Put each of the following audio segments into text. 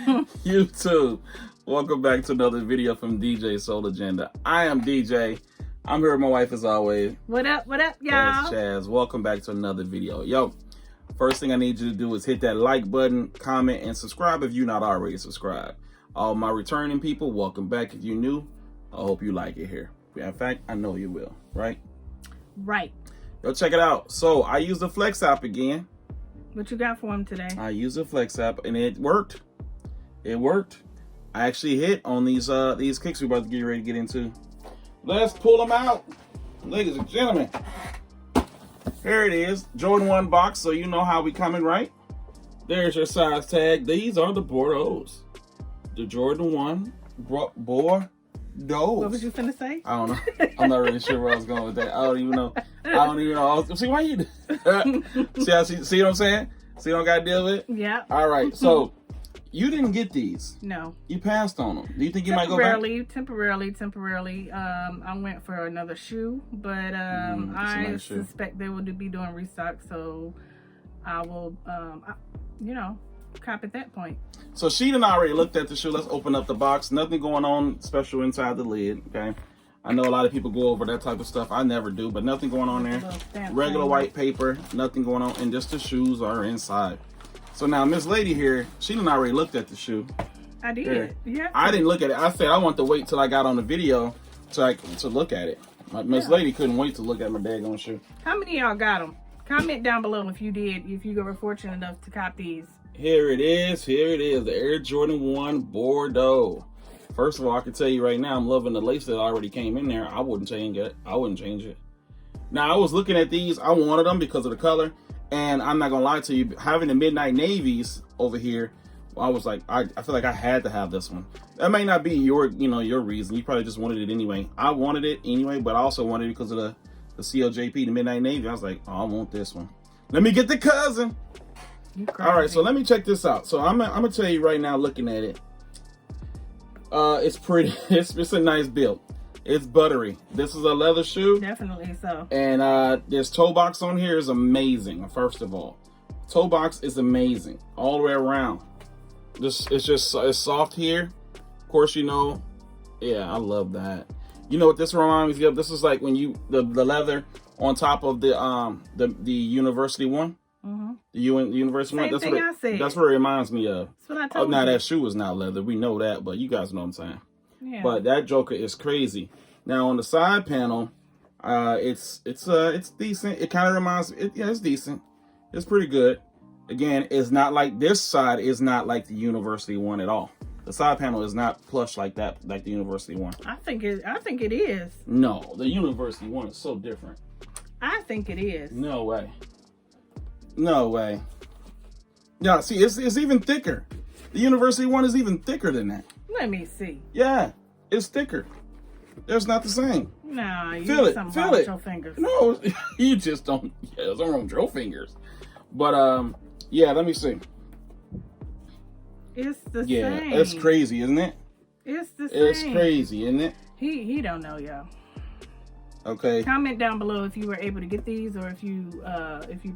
YouTube, welcome back to another video from DJ Soul Agenda. I am DJ. I'm here with my wife as always. What up, y'all? That's Chaz. Welcome back to another video. Yo, first thing I need you to do is hit that like button, comment, and subscribe if you're not already subscribed. All my returning people, welcome back. If you're new, I hope you like it here. In fact, I know you will, right? Right. Yo, check it out. So I used the Flex app again. What you got for him today? I used the Flex app and it worked. It worked. I actually hit on these kicks we're about to get ready to get into. Let's pull them out, ladies and gentlemen. Here it is, Jordan 1 box, so you know how we coming, right? There's your size tag. These are the Bordeaux. The Jordan 1 Bordeaux. What was you finna say? I don't know. I'm not really sure where I was going with that. I don't even know. See, why you see what I'm saying? See what I got to deal with? Yeah. All right, so you didn't get these. No. You passed on them. Do you think you might go back? Temporarily. I went for another shoe, but I suspect they will be doing restock, so I will, cop at that point. So she done already looked at the shoe. Let's open up the box. Nothing going on special inside the lid, okay? I know a lot of people go over that type of stuff. I never do, but nothing going on there. Regular white paper, nothing going on, and just the shoes are inside. So now Miss Lady here, she done already looked at the shoe. I did. Yeah. I didn't look at it. I said I want to wait till I got on the video to look at it. Miss Lady couldn't wait to look at my daggone shoe. How many of y'all got them? Comment down below if you did, if you were fortunate enough to cop these. Here it is, the Air Jordan 1 Bordeaux. First of all, I can tell you right now, I'm loving the lace that already came in there. I wouldn't change it. Now, I was looking at these. I wanted them because of the color. And I'm not going to lie to you, having the midnight navies over here, I was like, I feel like I had to have this one. That may not be your reason. You probably just wanted it anyway. I wanted it anyway, but I also wanted it because of the COJP, the midnight navy. I was like, oh, I want this one. Let me get the cousin. All right, so let me check this out. So I'm gonna tell you right now, looking at it, it's pretty. It's a nice build. It's buttery. This is a leather shoe. Definitely so. And this toe box on here is amazing. First of all, toe box is amazing all the way around. It's soft here. Of course, yeah, I love that. You know what this reminds me of? This is like when the leather on top of the university one. Mm-hmm. The university one. That's what it reminds me of. That's what I told you. Now that shoe is not leather. We know that, but you guys know what I'm saying. Yeah. But that joker is crazy. Now on the side panel, it's decent. It kind of reminds me. Yeah, it's decent. It's pretty good. Again, it's not like this side is not like the university one at all. The side panel is not plush like that, like the university one. I think it is. No, the university one is so different. I think it is. No way. No way. Yeah, see, it's even thicker. The university one is even thicker than that. Let me see. Yeah, it's thicker. It's not the same. Nah, you feel got it. something Feel wrong it. with your fingers. No, you just don't. Yeah, there's something wrong with your fingers. But yeah, let me see. It's the same. Yeah, it's crazy, isn't it? It's the same. It's crazy, isn't it? He don't know, y'all. Okay. Comment down below if you were able to get these or if you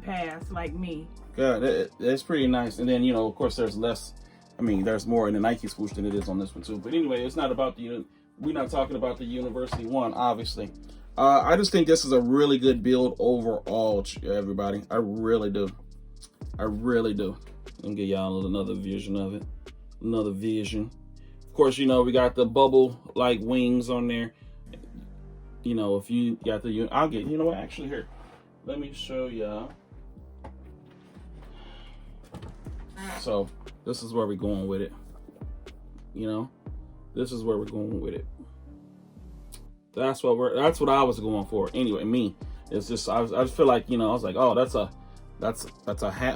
passed like me. Yeah, that's pretty nice. And then of course there's less. I mean, there's more in the Nike swoosh than it is on this one too. But anyway, it's not about we're not talking about the university one, obviously. I just think this is a really good build overall, everybody. I really do. Let me give y'all another vision of it. Another vision. Of course, we got the bubble like wings on there. If you got I'll get, what, actually here. Let me show y'all. So this is where we're going with it. This is where we're going with it. That's what I was going for. Anyway, me. It's just I just feel like, I was like, oh, that's a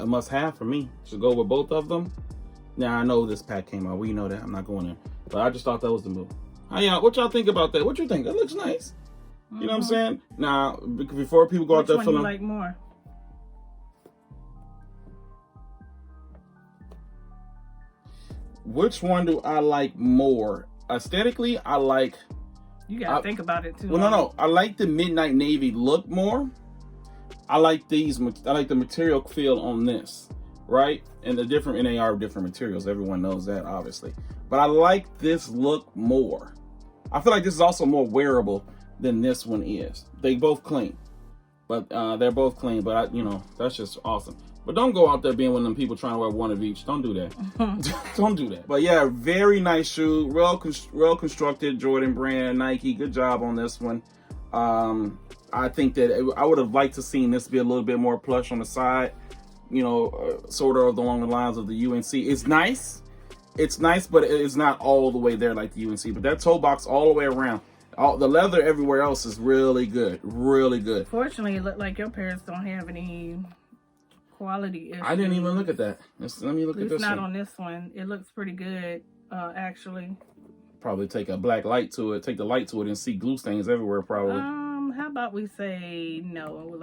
must have for me. Should go with both of them. Now I know this pack came out. We know that. I'm not going there. But I just thought that was the move. What y'all think about that? What you think? That looks nice. You know what I'm saying? Now, before people go out there feeling, which one you like more? Which one do I like more? Aesthetically, I like. You gotta think about it too. Well, no. I like the midnight navy look more. I like these. I like the material feel on this. right? And they are different materials. Everyone knows that, obviously. But I like this look more. I feel like this is also more wearable than this one is. They both clean, but they're both clean. But that's just awesome. But don't go out there being one of them people trying to wear one of each. Don't do that. Don't do that. But yeah, very nice shoe. Well constructed, Jordan brand, Nike. Good job on this one. I think that I would have liked to seen this be a little bit more plush on the side. Sort of along the lines of the UNC. It's nice, but it's not all the way there like the UNC. But that toe box all the way around, the leather everywhere else is really good, really good. Fortunately, it looked like your parents don't have any quality issues. I didn't even look at that. Let me look at this. It's not on this one. It looks pretty good, actually. Probably take a black light to it, take the light to it, and see glue stains everywhere. Probably. How about we say no?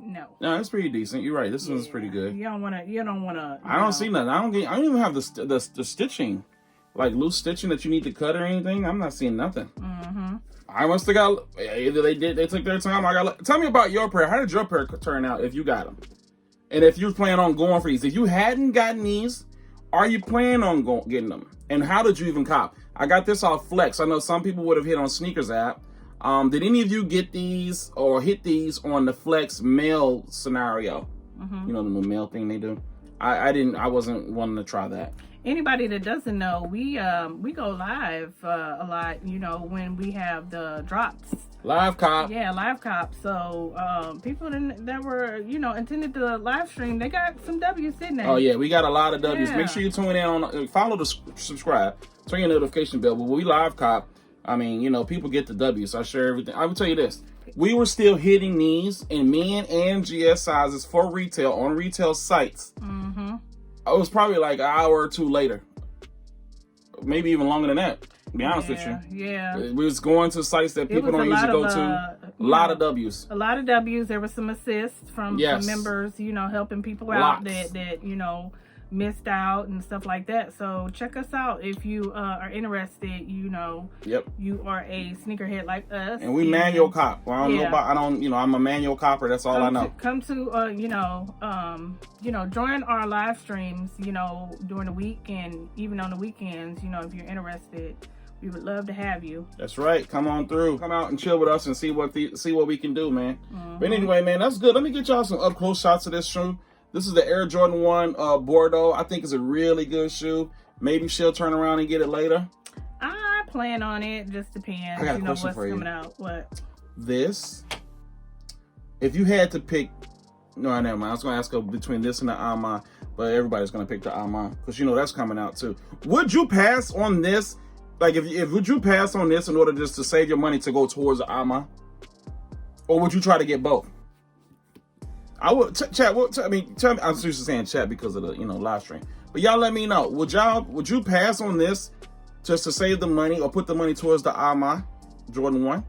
No. No, it's pretty decent. You're right. This one's pretty good. You don't wanna. I don't see nothing. I don't even have the stitching, like loose stitching that you need to cut or anything. I'm not seeing nothing. Mm-hmm. I must have got. Either they took their time. Tell me about your pair. How did your pair turn out? If you got them, and if you plan on going for these, if you hadn't gotten these, are you planning on getting them? And how did you even cop? I got this off Flex. I know some people would have hit on Sneakers app. Did any of you get these or hit these on the Flex mail scenario? Mm-hmm. You know, the new mail thing they do. I didn't. I wasn't wanting to try that. Anybody that doesn't know, we go live a lot. When we have the drops. Live cop. Yeah, live cop. So people that were intended to live stream, they got some W's sitting there. Oh yeah, we got a lot of W's. Yeah. Make sure you tune in on, follow subscribe, turn your notification bell. But when we live cop, I mean, people get the W, so I share everything. I will tell you this. We were still hitting these in men and GS sizes for retail on retail sites. Mm-hmm. It was probably like an hour or two later. Maybe even longer than that, to be honest with you. Yeah. We was going to sites that people don't usually go to. A lot of W's. A lot of W's. There was some assists from members, helping people out that missed out and stuff like that. So check us out if you are interested. Yep. You are a sneakerhead like us, and we manual cop. Well, I don't know about. I don't. I'm a manual copper. That's all I know. Come to join our live streams. During the week and even on the weekends. If you're interested, we would love to have you. That's right. Come on through. Come out and chill with us and see what we can do, man. Mm-hmm. But anyway, man, that's good. Let me get y'all some up close shots of this shoe. This is the Air Jordan 1 Bordeaux. I think it's a really good shoe. Maybe she'll turn around and get it later. I plan on it. Just depends. I got a question what's for you. Coming out. What? This, if you had to pick, no, never mind. I was going to ask her between this and the Alma, but everybody's going to pick the Alma because that's coming out too. Would you pass on this? Like, would you pass on this in order just to save your money to go towards the Alma, or would you try to get both? I would chat. Tell me. I'm just saying chat because of the live stream. But y'all let me know. Would you pass on this just to save the money or put the money towards the Alma Jordan 1,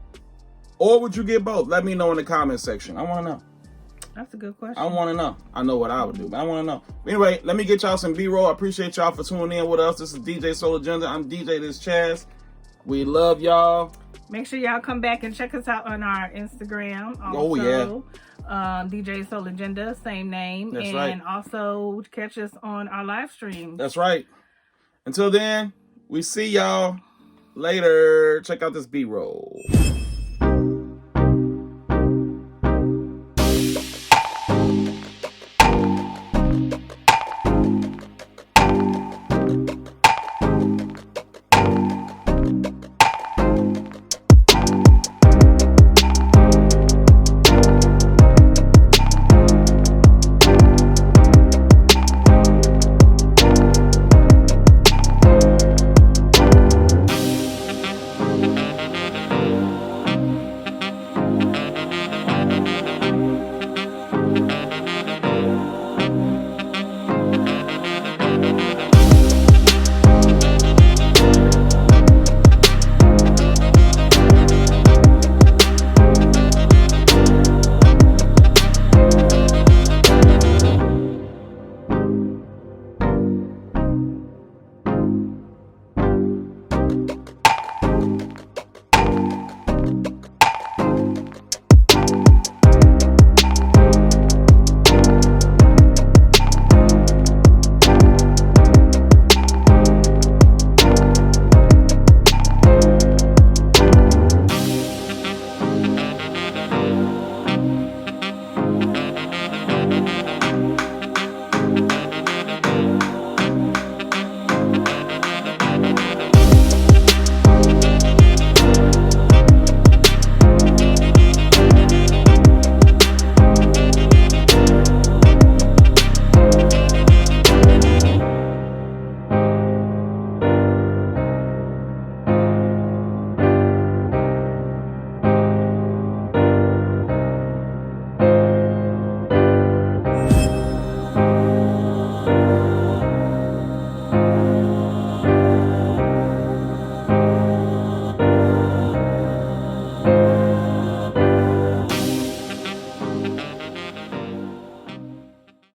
or would you get both? Let me know in the comment section. I want to know. That's a good question. I want to know. I know what I would do, but I want to know. Anyway, let me get y'all some B-roll. I appreciate y'all for tuning in with us. This is DJ Soul Agenda. I'm DJ This Chaz. We love y'all. Make sure y'all come back and check us out on our Instagram. Also, oh yeah. DJ Soul Agenda, same name. That's right. And also catch us on our live stream. That's right. Until then, we see y'all later. Check out this B-roll.